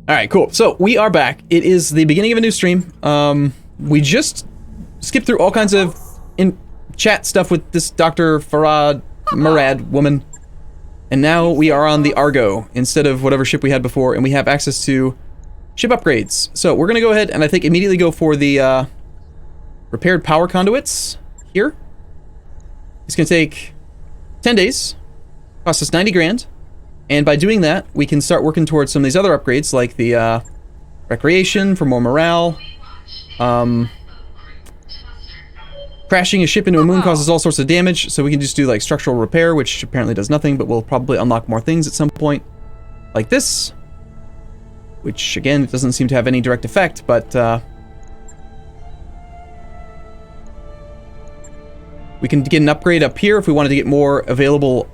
Alright, cool. So, we are back. It is the beginning of a new stream. We just skipped through all kinds of chat stuff with this Dr. Murad woman. And now we are on the Argo instead of whatever ship we had before, and we have access to ship upgrades. So, we're gonna go ahead and I think immediately go for the repaired power conduits here. It's gonna take 10 days, cost us 90 grand. And by doing that, we can start working towards some of these other upgrades, like the recreation for more morale. Crashing a ship into a moon causes all sorts of damage, so we can just do like structural repair, which apparently does nothing, but we'll probably unlock more things at some point. Like this. Which, again, it doesn't seem to have any direct effect, but we can get an upgrade up here if we wanted to get more available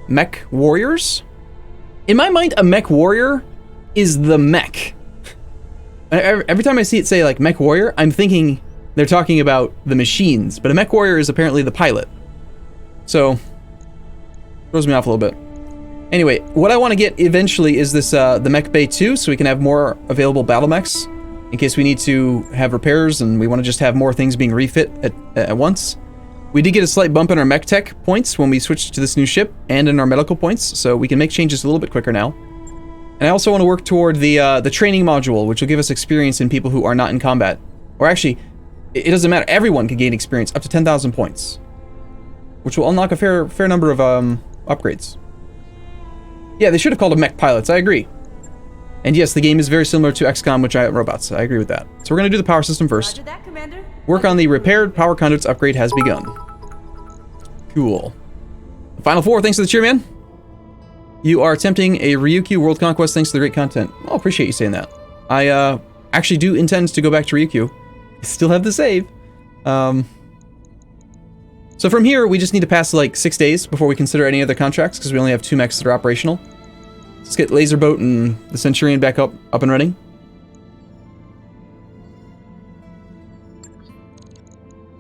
mech warriors. In my mind, a mech warrior is the mech. Every time I see it say like mech warrior, I'm thinking they're talking about the machines, but a mech warrior is apparently the pilot. So, throws me off a little bit. Anyway, what I want to get eventually is this the mech bay 2, so we can have more available battle mechs in case we need to have repairs and we want to just have more things being refit at once. We did get a slight bump in our mech tech points when we switched to this new ship, and in our medical points, so we can make changes a little bit quicker now. And I also want to work toward the training module, which will give us experience in people who are not in combat. Or actually, it doesn't matter, everyone can gain experience up to 10,000 points. Which will unlock a fair number of upgrades. Yeah, they should have called them mech pilots, I agree. And yes, the game is very similar to XCOM with giant robots, I agree with that. So we're going to do the power system first. Roger that, Commander. Work on the repaired power conduits upgrade has begun. Cool. The final four, thanks to the cheer, man. You are attempting a Ryukyu World Conquest thanks to the great content. Oh, appreciate you saying that. I actually do intend to go back to Ryukyu. I still have the save. So from here, we just need to pass like 6 days before we consider any other contracts, because we only have 2 mechs that are operational. Let's get Laserboat and the Centurion back up and running.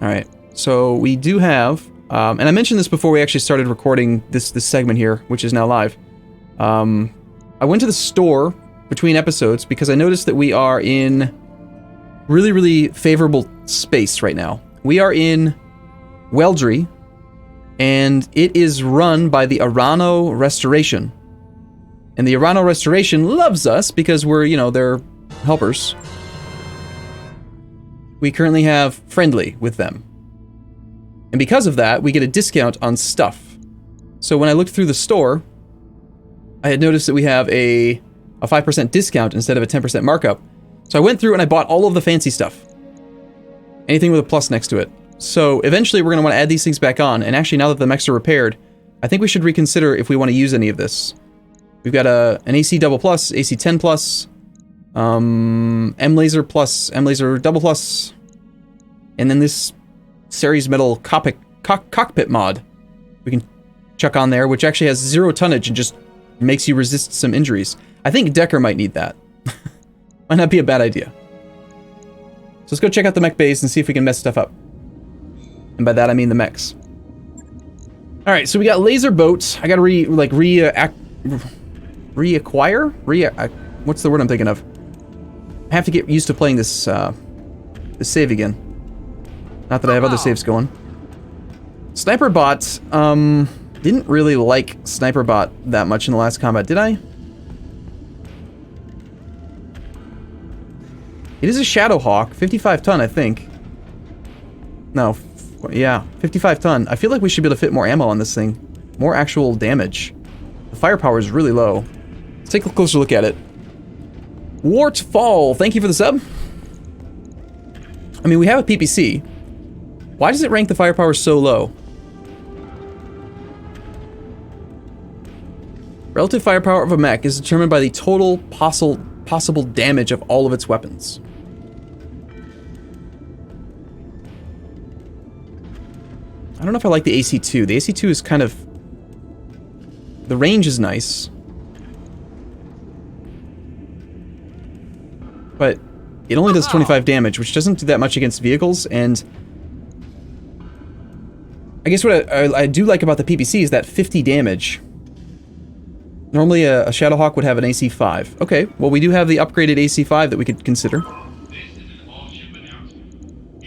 Alright, so we do have, and I mentioned this before we actually started recording this segment here, which is now live. I went to the store between episodes because I noticed that we are in really, really favorable space right now. We are in Weldry, and it is run by the Arano Restoration. And the Arano Restoration loves us because we're, you know, their helpers. We currently have friendly with them. And because of that, we get a discount on stuff. So when I looked through the store, I had noticed that we have a 5% discount instead of a 10% markup. So I went through and I bought all of the fancy stuff. Anything with a plus next to it. So eventually we're going to want to add these things back on. And actually, now that the mechs are repaired, I think we should reconsider if we want to use any of this. We've got an AC double plus, AC 10 plus, M-Laser plus, M-Laser double plus, and then this Series Metal cockpit mod we can chuck on there, which actually has 0 tonnage and just makes you resist some injuries. I think Decker might need that. Might not be a bad idea. So let's go check out the mech bays and see if we can mess stuff up. And by that I mean the mechs. Alright, so we got Laser Boats. I gotta reacquire? What's the word I'm thinking of? I have to get used to playing this save again. Not that I have other saves going. Sniper Bot, didn't really like Sniper Bot that much in the last combat, did I? It is a Shadowhawk, 55 ton, I think. No, yeah, 55 ton. I feel like we should be able to fit more ammo on this thing. More actual damage. The firepower is really low. Let's take a closer look at it. Wartfall, thank you for the sub. I mean, we have a PPC. Why does it rank the firepower so low? Relative firepower of a mech is determined by the total possible damage of all of its weapons. I don't know if I like the AC2. The AC2 is kind of... The range is nice. But it only does 25 damage, which doesn't do that much against vehicles, and... I guess what I do like about the PPC is that 50 damage Normally a Shadowhawk would have an AC5. Okay, well we do have the upgraded AC5 that we could consider.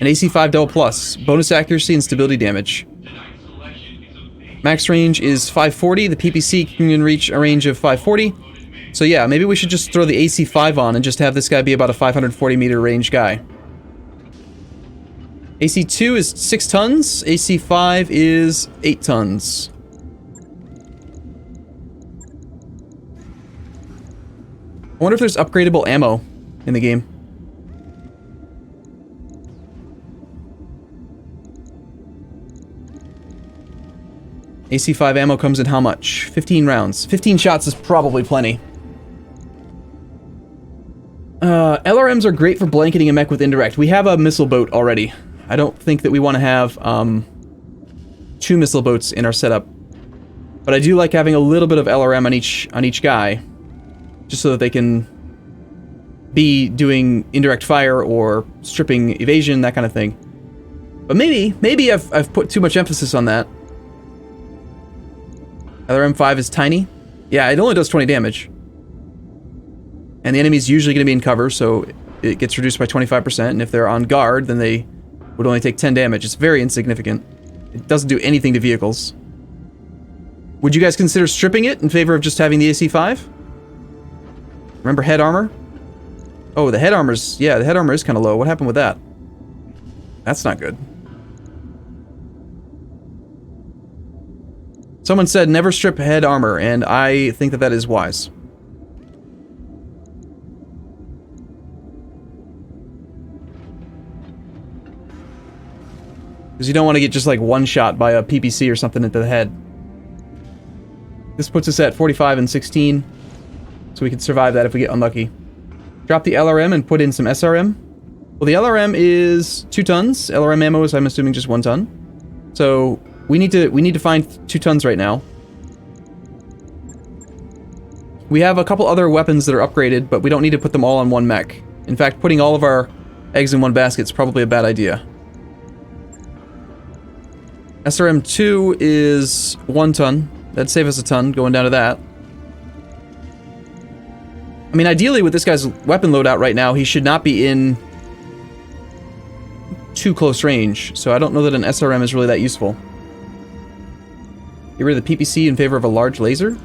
An AC5 double plus, bonus accuracy and stability damage. Max range is 540, the PPC can reach a range of 540. So yeah, maybe we should just throw the AC5 on and just have this guy be about a 540 meter range guy. AC2 is 6 tons, AC5 is 8 tons. I wonder if there's upgradable ammo in the game. AC5 ammo comes in how much? 15 rounds. 15 shots is probably plenty. LRMs are great for blanketing a mech with indirect. We have a missile boat already. I don't think that we want to have 2 missile boats in our setup. But I do like having a little bit of LRM on each guy. Just so that they can be doing indirect fire or stripping evasion, that kind of thing. But maybe I've put too much emphasis on that. LRM5 is tiny. Yeah, it only does 20 damage. And the enemy's usually going to be in cover, so it gets reduced by 25%. And if they're on guard, then they would only take 10 damage. It's very insignificant. It doesn't do anything to vehicles. Would you guys consider stripping it in favor of just having the AC5? Remember head armor? Oh, the head armor's... Yeah, the head armor is kind of low. What happened with that? That's not good. Someone said never strip head armor, and I think that that is wise. Because you don't want to get just like one shot by a PPC or something into the head. This puts us at 45 and 16. So we can survive that if we get unlucky. Drop the LRM and put in some SRM. Well, the LRM is 2 tons. LRM ammo is, I'm assuming, just 1 ton. So we need to find 2 tons right now. We have a couple other weapons that are upgraded, but we don't need to put them all on one mech. In fact, putting all of our eggs in one basket is probably a bad idea. SRM2 is 1 ton. That'd save us a ton going down to that. I mean, ideally, with this guy's weapon loadout right now, he should not be in too close range, so I don't know that an SRM is really that useful. Get rid of the PPC in favor of a large laser?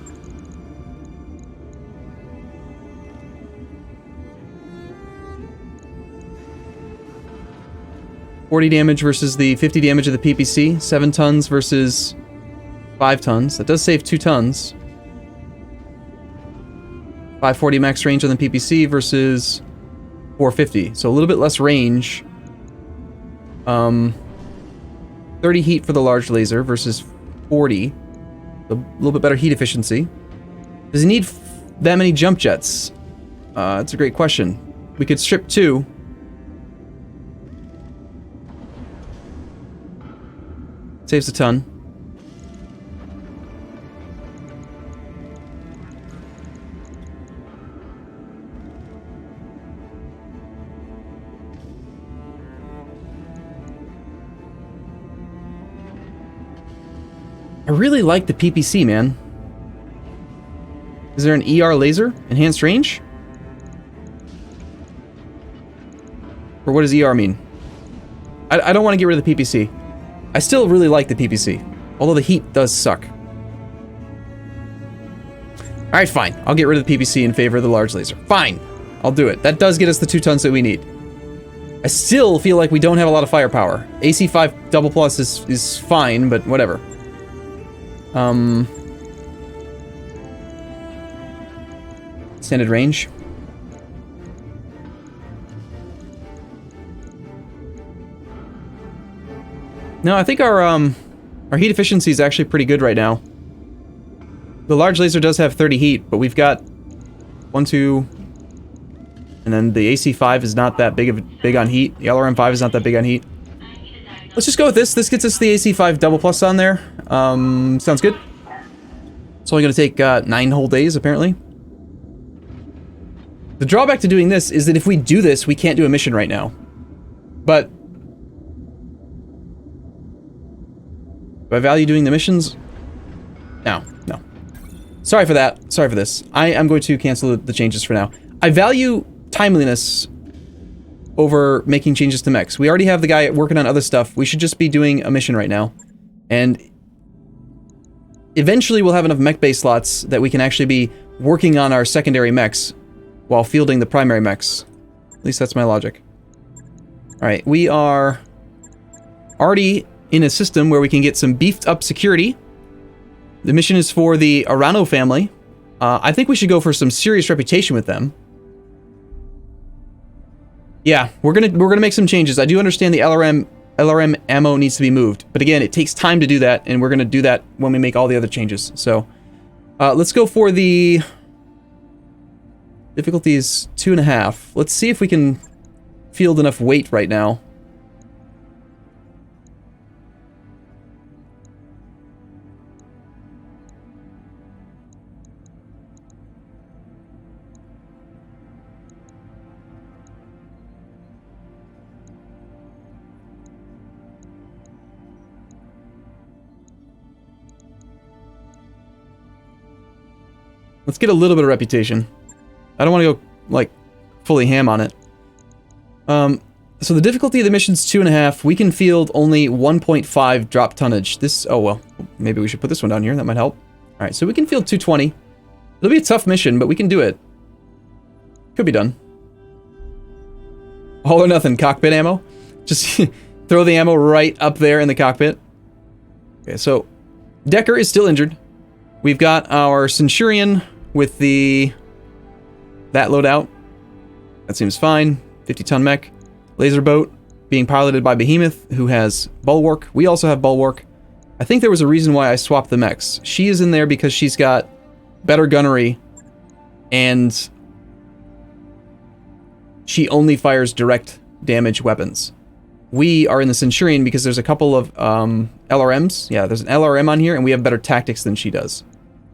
$40 damage versus the 50 damage of the PPC. 7 tons versus 5 tons. That does save 2 tons. 540 max range on the PPC versus 450. So a little bit less range. 30 heat for the large laser versus 40. A little bit better heat efficiency. Does he need that many jump jets? That's a great question. We could strip 2. Saves a ton. I really like the PPC, man. Is there an ER laser? Enhanced range? Or what does ER mean? I don't want to get rid of the PPC. I still really like the PPC, although the heat does suck. Alright, fine. I'll get rid of the PPC in favor of the large laser. Fine. I'll do it. That does get us the 2 tons that we need. I still feel like we don't have a lot of firepower. AC5 double plus is fine, but whatever. Extended range. No, I think our heat efficiency is actually pretty good right now. The large laser does have 30 heat, but we've got 1, 2, and then the AC5 is not that big on heat. The LRM5 is not that big on heat. Let's just go with this. This gets us the AC5 double plus on there. Sounds good. It's only going to take 9 whole days, apparently. The drawback to doing this is that if we do this, we can't do a mission right now. But do I value doing the missions? No. Sorry for that. Sorry for this. I am going to cancel the changes for now. I value timeliness over making changes to mechs. We already have the guy working on other stuff. We should just be doing a mission right now. And eventually we'll have enough mech base slots that we can actually be working on our secondary mechs while fielding the primary mechs. At least that's my logic. Alright, we are already in a system where we can get some beefed up security. The mission is for the Arano family. I think we should go for some serious reputation with them. Yeah, we're gonna make some changes. I do understand the LRM ammo needs to be moved, but again, it takes time to do that, and we're gonna do that when we make all the other changes. So, let's go for the difficulty is 2.5. Let's see if we can field enough weight right now. Let's get a little bit of reputation. I don't want to go, like, fully ham on it. So the difficulty of the mission's 2.5. We can field only 1.5 drop tonnage. This, oh well, maybe we should put this one down here. That might help. Alright, so we can field 220. It'll be a tough mission, but we can do it. Could be done. All or nothing, cockpit ammo. Just throw the ammo right up there in the cockpit. Okay, so Decker is still injured. We've got our Centurion with that loadout. That seems fine. 50-ton mech. Laser boat being piloted by Behemoth, who has Bulwark. We also have Bulwark. I think there was a reason why I swapped the mechs. She is in there because she's got better gunnery, and she only fires direct damage weapons. We are in the Centurion because there's a couple of LRMs. Yeah, there's an LRM on here, and we have better tactics than she does.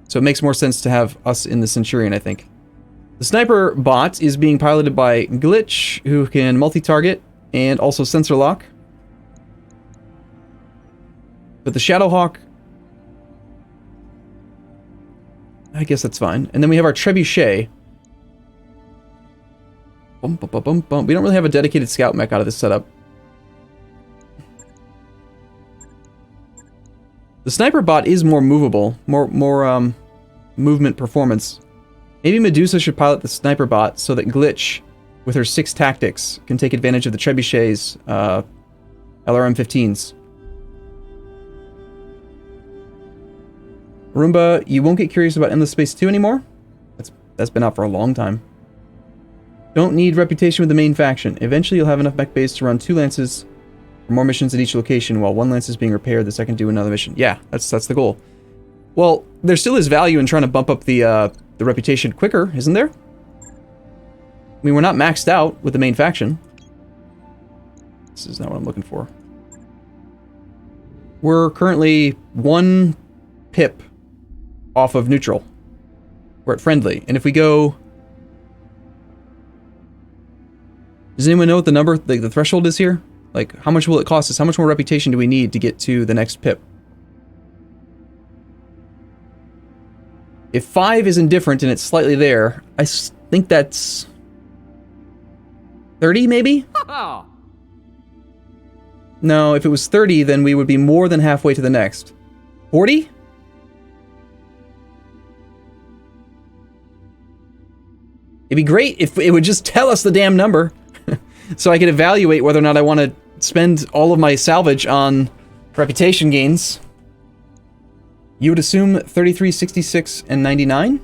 So it makes more sense to have us in the Centurion, I think. The sniper bot is being piloted by Glitch, who can multi-target and also sensor lock. But the Shadowhawk, I guess that's fine. And then we have our Trebuchet. Bum, bum, bum, bum, bum. We don't really have a dedicated scout mech out of this setup. The sniper bot is more movable, more movement performance. Maybe Medusa should pilot the sniper bot so that Glitch, with her 6 tactics, can take advantage of the Trebuchet's LRM-15s. Arumba, you won't get curious about Endless Space 2 anymore? That's been out for a long time. Don't need reputation with the main faction. Eventually you'll have enough mech base to run 2 lances for more missions at each location, while 1 lance is being repaired, the second do another mission. Yeah, that's the goal. Well, there still is value in trying to bump up the reputation quicker, isn't there? I mean, we're not maxed out with the main faction. This is not what I'm looking for. We're currently 1 pip off of neutral. We're at friendly. And if we go... Does anyone know what the number, the threshold is here? Like, how much will it cost us? How much more reputation do we need to get to the next pip? If 5 is indifferent and it's slightly there, I think that's 30, maybe? No, if it was 30, then we would be more than halfway to the next. 40? It'd be great if it would just tell us the damn number, so I could evaluate whether or not I want to spend all of my salvage on reputation gains. You would assume 33, 66, and 99?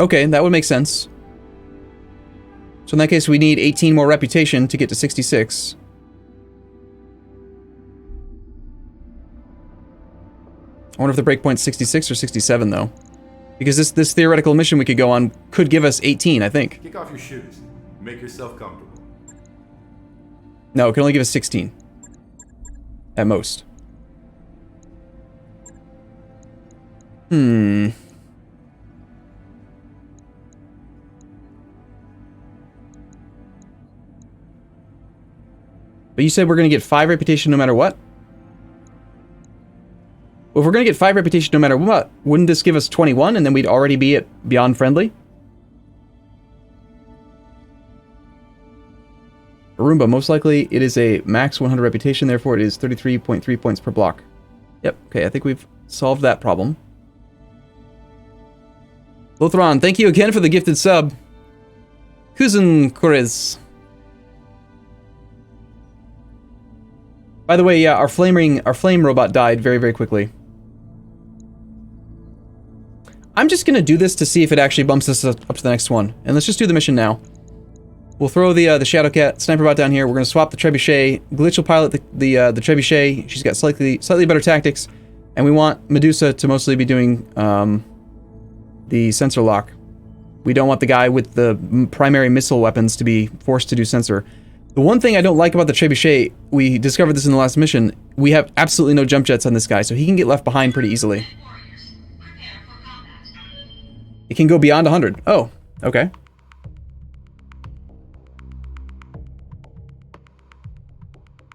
Okay, that would make sense. So in that case, we need 18 more reputation to get to 66. I wonder if the breakpoint's 66 or 67, though. Because this theoretical mission we could go on could give us 18, I think. Kick off your shoes. Make yourself comfortable. No, it can only give us 16. At most. But you said we're going to get 5 reputation no matter what? Well, if we're going to get 5 reputation no matter what, wouldn't this give us 21 and then we'd already be at beyond friendly? Arumba, most likely it is a max 100 reputation, therefore it is 33.3 points per block. Yep, okay, I think we've solved that problem. Lothron, thank you again for the gifted sub. Kuzun Korez. By the way, yeah, our flame robot died very, very quickly. I'm just gonna do this to see if it actually bumps us up to the next one. And let's just do the mission now. We'll throw the Shadowcat sniper bot down here. We're gonna swap the Trebuchet. Glitch will pilot the Trebuchet. She's got slightly better tactics, and we want Medusa to mostly be doing the sensor lock. We don't want the guy with the primary missile weapons to be forced to do sensor. The one thing I don't like about the Trebuchet, we discovered this in the last mission, we have absolutely no jump jets on this guy, so he can get left behind pretty easily. It can go beyond 100. Oh, okay.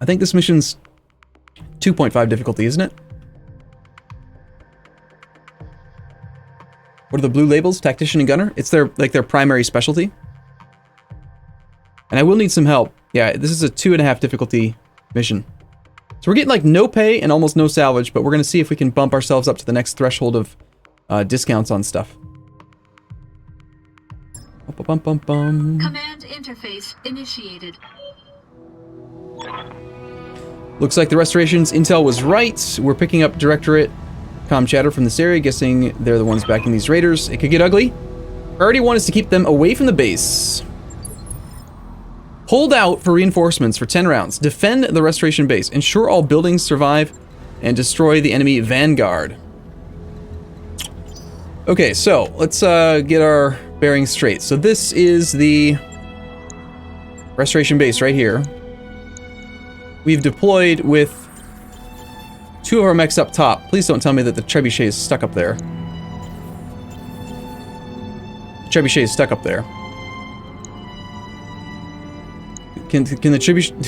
I think this mission's 2.5 difficulty, isn't it? What are the blue labels? Tactician and Gunner? It's their primary specialty. And I will need some help. Yeah, this is a 2.5 difficulty mission. So we're getting like no pay and almost no salvage, but we're gonna see if we can bump ourselves up to the next threshold of discounts on stuff. Command interface initiated. Looks like the restorations intel was right. We're picking up Directorate comm chatter from this area, guessing they're the ones backing these raiders. It could get ugly. Priority 1 is to keep them away from the base. Hold out for reinforcements for 10 rounds. Defend the restoration base. Ensure all buildings survive and destroy the enemy vanguard. Okay, so let's get our bearings straight. So this is the restoration base right here. We've deployed with 2 of our mechs up top. Please don't tell me that the Trebuchet is stuck up there. The Trebuchet is stuck up there. Can the Trebuchet...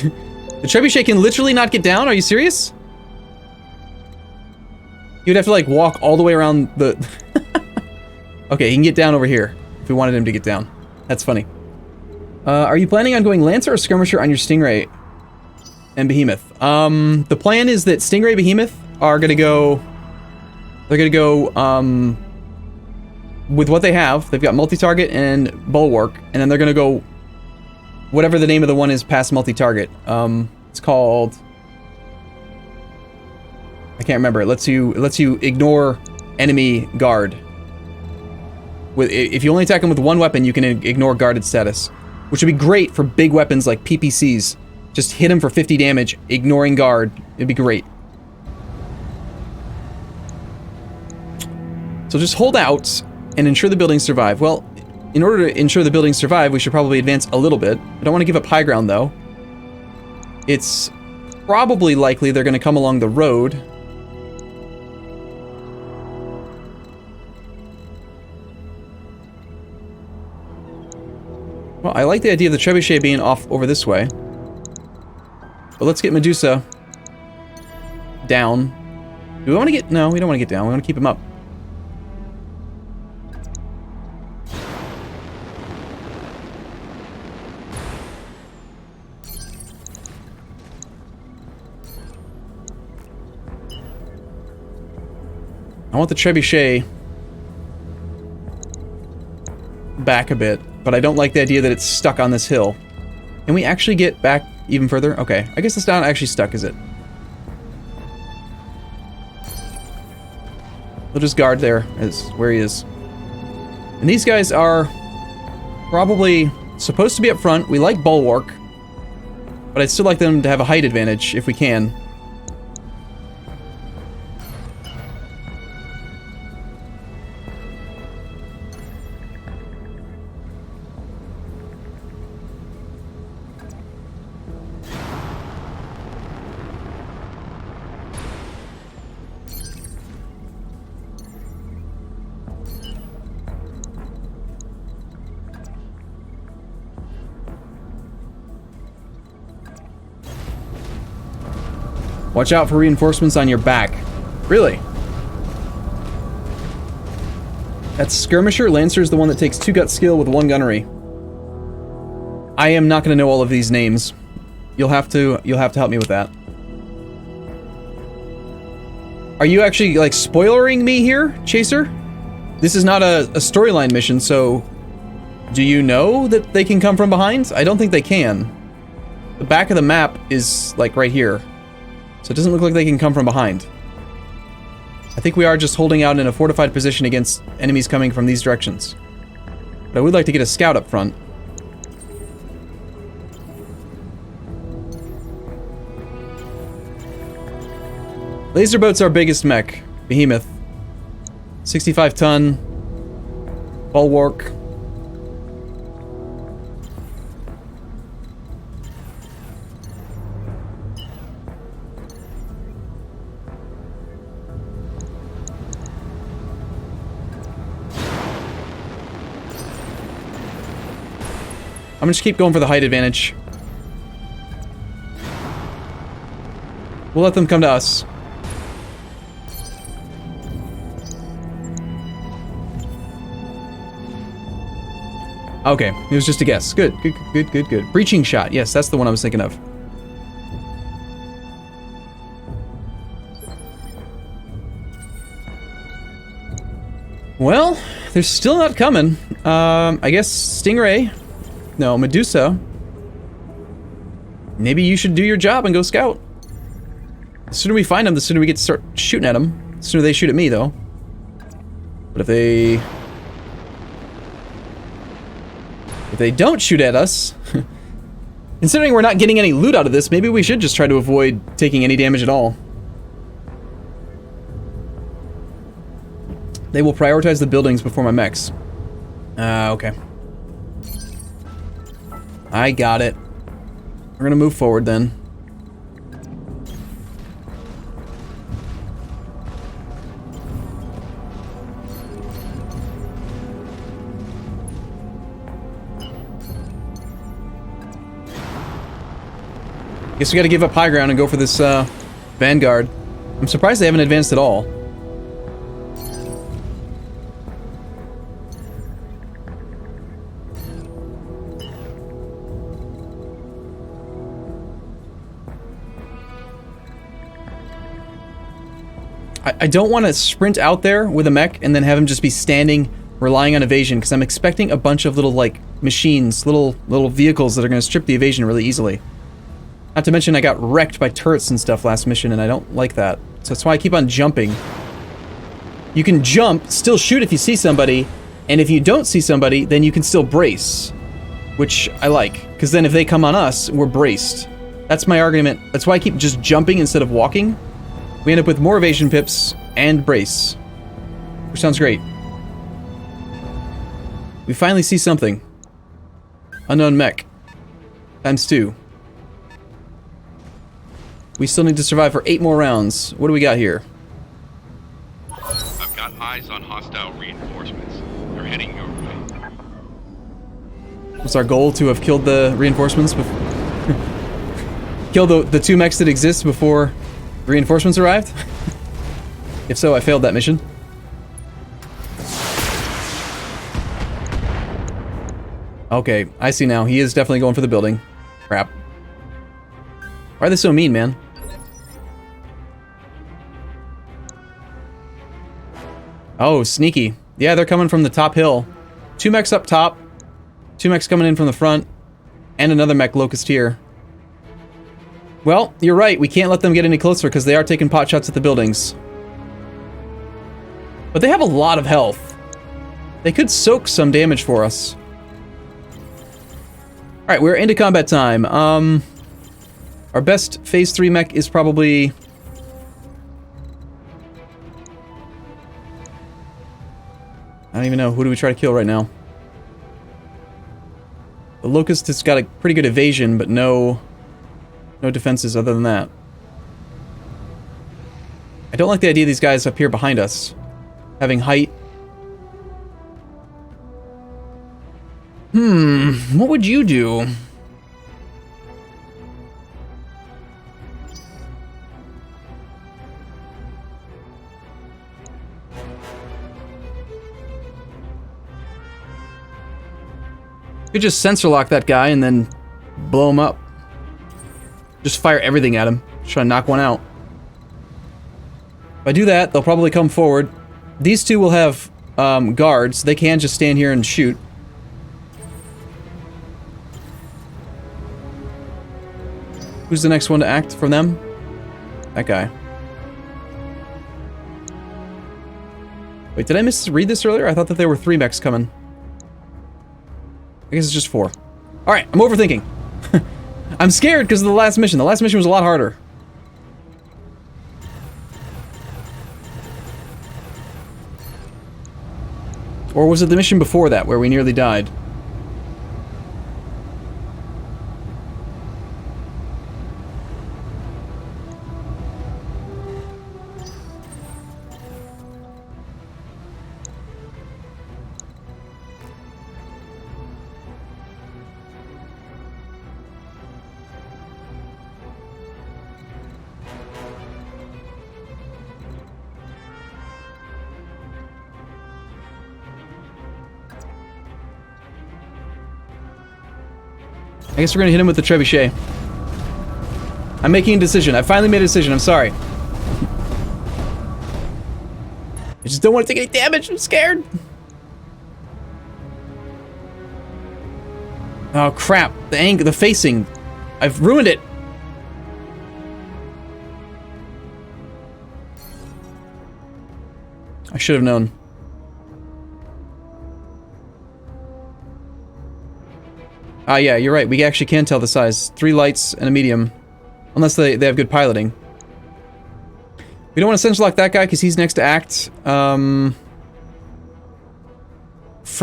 The Trebuchet can literally not get down? Are you serious? You'd have to like walk all the way around the... Okay, he can get down over here if we wanted him to get down. That's funny. Are you planning on going Lancer or Skirmisher on your Stingray and Behemoth? The plan is that Stingray Behemoth are gonna go... They're gonna go, with what they have. They've got multi-target and bulwark, and then they're gonna go whatever the name of the one is past multi-target. It's called... I can't remember. It lets you ignore enemy guard. If you only attack them with one weapon, you can ignore guarded status, which would be great for big weapons like PPCs. Just hit them for 50 damage, ignoring guard. It'd be great. So just hold out and ensure the buildings survive. Well, in order to ensure the buildings survive, we should probably advance a little bit. I don't want to give up high ground, though. It's probably likely they're going to come along the road. Well, I like the idea of the Trebuchet being off over this way. But let's get Medusa down. Do we want to get... No, we don't want to get down. We want to keep him up. I want the Trebuchet back a bit, but I don't like the idea that it's stuck on this hill. Can we actually get back even further? Okay, I guess it's not actually stuck, is it? We'll just guard there, as where he is. And these guys are probably supposed to be up front. We like bulwark, but I'd still like them to have a height advantage if we can. Watch out for reinforcements on your back. Really? That's Skirmisher. Lancer is the one that takes 2 gut skill with 1 gunnery. I am not going to know all of these names. You'll have to help me with that. Are you actually, like, spoilering me here, Chaser? This is not a storyline mission, so... Do you know that they can come from behind? I don't think they can. The back of the map is, like, right here. So it doesn't look like they can come from behind. I think we are just holding out in a fortified position against enemies coming from these directions. But I would like to get a scout up front. Laser boat's our biggest mech. Behemoth. 65 ton. Bulwark. I'm gonna just keep going for the height advantage. We'll let them come to us. Okay, it was just a guess. Good, good, good, good, good. Breaching shot. Yes, that's the one I was thinking of. Well, they're still not coming. I guess Stingray. No, Medusa. Maybe you should do your job and go scout. The sooner we find them, the sooner we get to start shooting at them. The sooner they shoot at me, though. But if they don't shoot at us, considering we're not getting any loot out of this, maybe we should just try to avoid taking any damage at all. They will prioritize the buildings before my mechs. Okay. I got it. We're gonna move forward then. Guess we gotta give up high ground and go for this, Vanguard. I'm surprised they haven't advanced at all. I don't want to sprint out there with a mech and then have him just be standing, relying on evasion, because I'm expecting a bunch of little, like, machines, little vehicles that are going to strip the evasion really easily. Not to mention I got wrecked by turrets and stuff last mission, and I don't like that. So that's why I keep on jumping. You can jump, still shoot if you see somebody, and if you don't see somebody, then you can still brace. Which I like, because then if they come on us, we're braced. That's my argument. That's why I keep just jumping instead of walking. We end up with more evasion pips and brace. Which sounds great. We finally see something. Unknown mech. ×2. We still need to survive for 8 more rounds. What do we got here? I've got eyes on hostile reinforcements. They're heading your way. What's our goal? To have killed the reinforcements before... Kill the 2 mechs that exist before reinforcements arrived? If so, I failed that mission. Okay, I see now. He is definitely going for the building. Crap. Why are they so mean, man? Oh, sneaky. Yeah, they're coming from the top hill. 2 mechs up top. 2 mechs coming in from the front. And another mech locust here. Well, you're right. We can't let them get any closer because they are taking pot shots at the buildings. But they have a lot of health. They could soak some damage for us. Alright, we're into combat time. Our best phase 3 mech is probably... I don't even know. Who do we try to kill right now? The Locust has got a pretty good evasion, but no defenses other than that. I don't like the idea of these guys up here behind us. Having height. What would you do? Could just sensor lock that guy and then blow him up. Just fire everything at him. Just try to knock one out. If I do that, they'll probably come forward. These two will have guards. They can just stand here and shoot. Who's the next one to act from them? That guy. Wait, did I misread this earlier? I thought that there were 3 mechs coming. I guess it's just 4. Alright, I'm overthinking. I'm scared because of the last mission. The last mission was a lot harder. Or was it the mission before that where we nearly died? I guess we're gonna hit him with the trebuchet. I'm making a decision. I finally made a decision. I'm sorry. I just don't want to take any damage. I'm scared. Oh crap! The angle, the facing. I've ruined it. I should have known. Ah, yeah, you're right. We actually can tell the size. 3 lights and a medium. Unless they have good piloting. We don't want to sensor lock that guy because he's next to act. For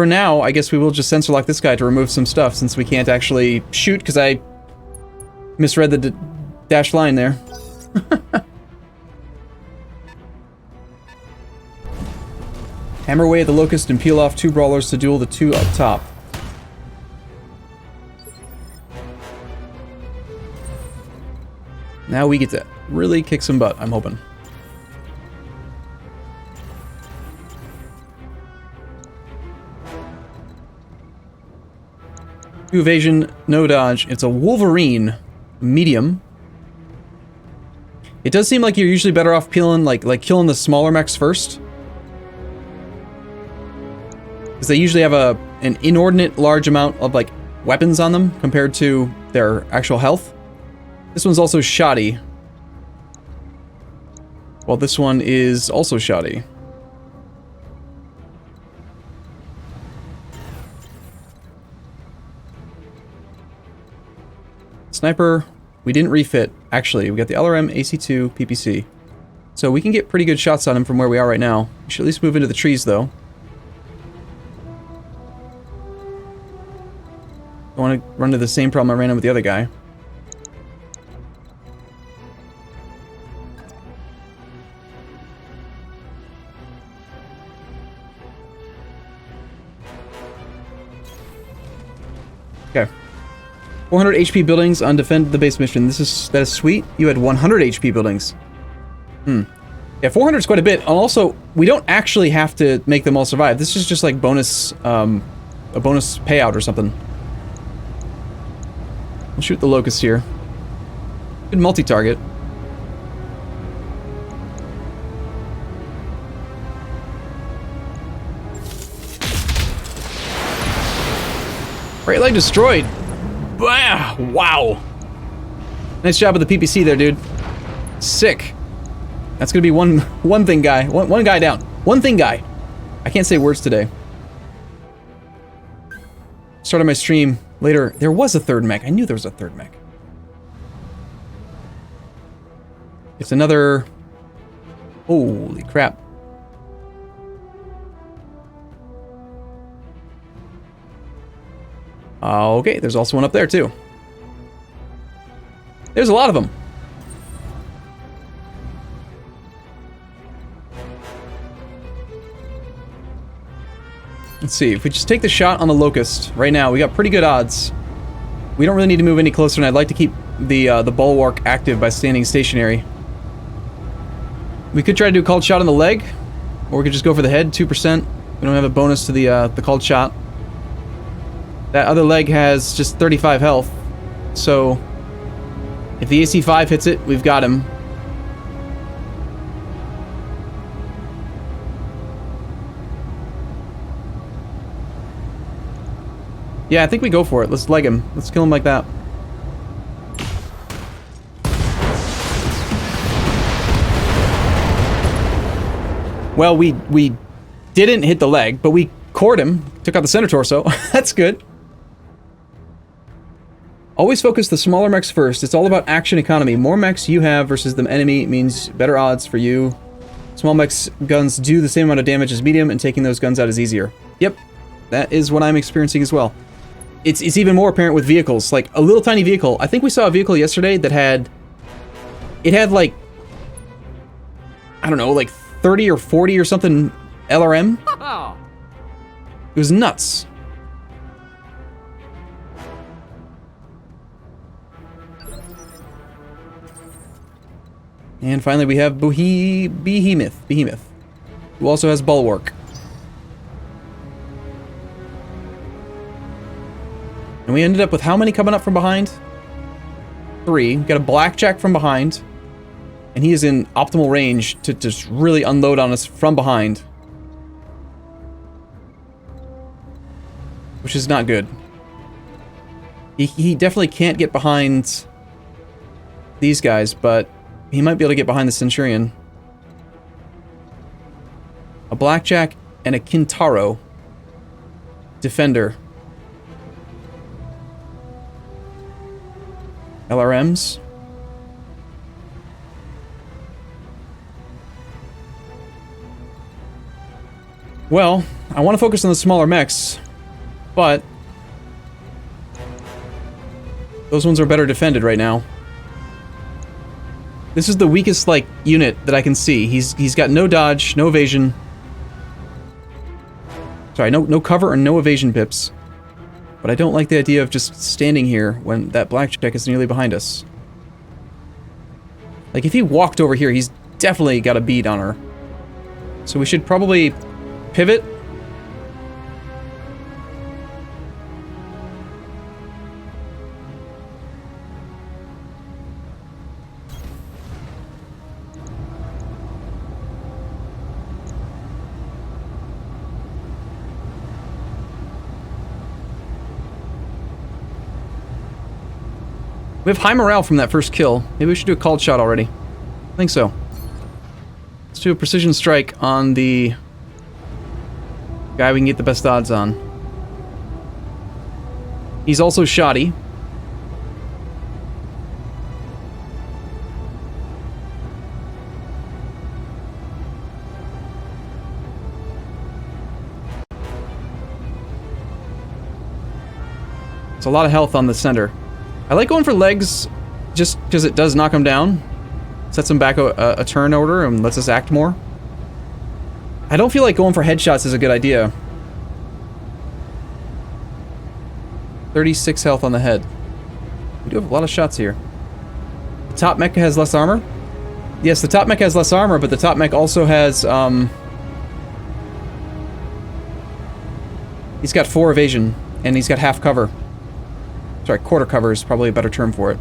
now, I guess we will just sensor lock this guy to remove some stuff since we can't actually shoot because I misread the dashed line there. Hammer away at the locust and peel off 2 brawlers to duel the 2 up top. Now we get to really kick some butt, I'm hoping. Two evasion, no dodge. It's a Wolverine, medium. It does seem like you're usually better off peeling, like killing the smaller mechs first. Because they usually have an inordinate large amount of, like, weapons on them compared to their actual health. This one's also shoddy. Well, this one is also shoddy. Sniper, we didn't refit. Actually, we got the LRM, AC2, PPC. So we can get pretty good shots on him from where we are right now. We should at least move into the trees, though. I want to run into the same problem I ran into with the other guy. Okay. 400 HP buildings on defend the base mission. That is sweet. You had 100 HP buildings. Yeah, 400 is quite a bit. And also, we don't actually have to make them all survive. This is just like bonus, a bonus payout or something. We'll shoot the locust here. Good multi-target. Right leg destroyed. Bah! Wow. Nice job with the PPC there, dude. Sick. That's gonna be one thing guy. One guy down. One thing guy. I can't say words today. Started my stream later. There was a 3rd mech. I knew there was a 3rd mech. It's another... Holy crap. Okay, there's also one up there, too. There's a lot of them. Let's see, if we just take the shot on the locust right now, we got pretty good odds. We don't really need to move any closer, and I'd like to keep the bulwark active by standing stationary. We could try to do a called shot on the leg, or we could just go for the head, 2%. We don't have a bonus to the called shot. That other leg has just 35 health. So, if the AC-5 hits it, we've got him. Yeah, I think we go for it. Let's leg him. Let's kill him like that. Well, we didn't hit the leg, but we cored him. Took out the center torso. That's good. Always focus the smaller mechs first. It's all about action economy. More mechs you have versus the enemy means better odds for you. Small mechs guns do the same amount of damage as medium, and taking those guns out is easier. Yep, that is what I'm experiencing as well. It's even more apparent with vehicles. Like, a little tiny vehicle. I think we saw a vehicle yesterday that had... It had, like... I don't know, like 30 or 40 or something LRM. It was nuts. And finally we have Behemoth, who also has Bulwark. And we ended up with how many coming up from behind? 3. We got a Blackjack from behind. And he is in optimal range to just really unload on us from behind. Which is not good. He definitely can't get behind these guys, but he might be able to get behind the Centurion. A Blackjack and a Kintaro. Defender. LRMs. Well, I want to focus on the smaller mechs, but those ones are better defended right now. This is the weakest, like, unit that I can see. He's got no dodge, no evasion. Sorry, no cover or no evasion pips. But I don't like the idea of just standing here when that Blackjack is nearly behind us. Like, if he walked over here, he's definitely got a bead on her. So we should probably pivot. We have high morale from that first kill. Maybe we should do a called shot already. I think so. Let's do a precision strike on the guy we can get the best odds on. He's also shoddy. It's a lot of health on the center. I like going for legs just because it does knock him down. Sets him back a turn order and lets us act more. I don't feel like going for headshots is a good idea. 36 health on the head. We do have a lot of shots here. The top mech has less armor. Yes, the top mech has less armor, but the top mech also has, he's got 4 evasion, and he's got half cover. Sorry, quarter cover is probably a better term for it.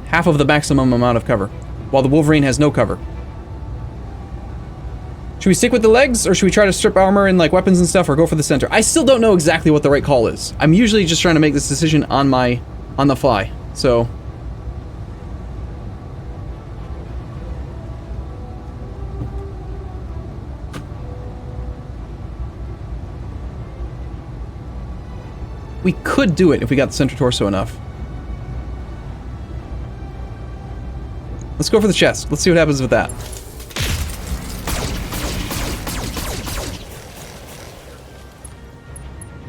Half of the maximum amount of cover, while the Wolverine has no cover. Should we stick with the legs, or should we try to strip armor and, like, weapons and stuff, or go for the center? I still don't know exactly what the right call is. I'm usually just trying to make this decision on the fly, so... We could do it if we got the center torso enough. Let's go for the chest. Let's see what happens with that.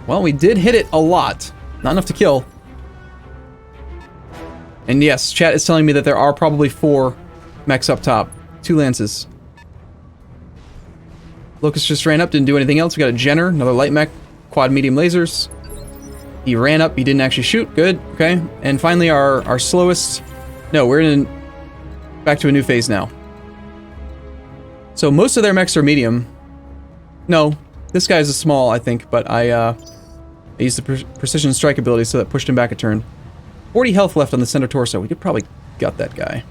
Well, we did hit it a lot. Not enough to kill. And yes, chat is telling me that there are probably 4 mechs up top. 2 lances. Locust just ran up, didn't do anything else. We got a Jenner, another light mech, quad medium lasers. He ran up, he didn't actually shoot. Good, okay. And finally our slowest... No, we're in... Back to a new phase now. So most of their mechs are medium. No, this guy is a small, I think, but I I used the precision strike ability, so that pushed him back a turn. 40 health left on the center torso. We could probably gut that guy.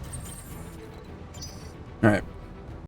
Alright.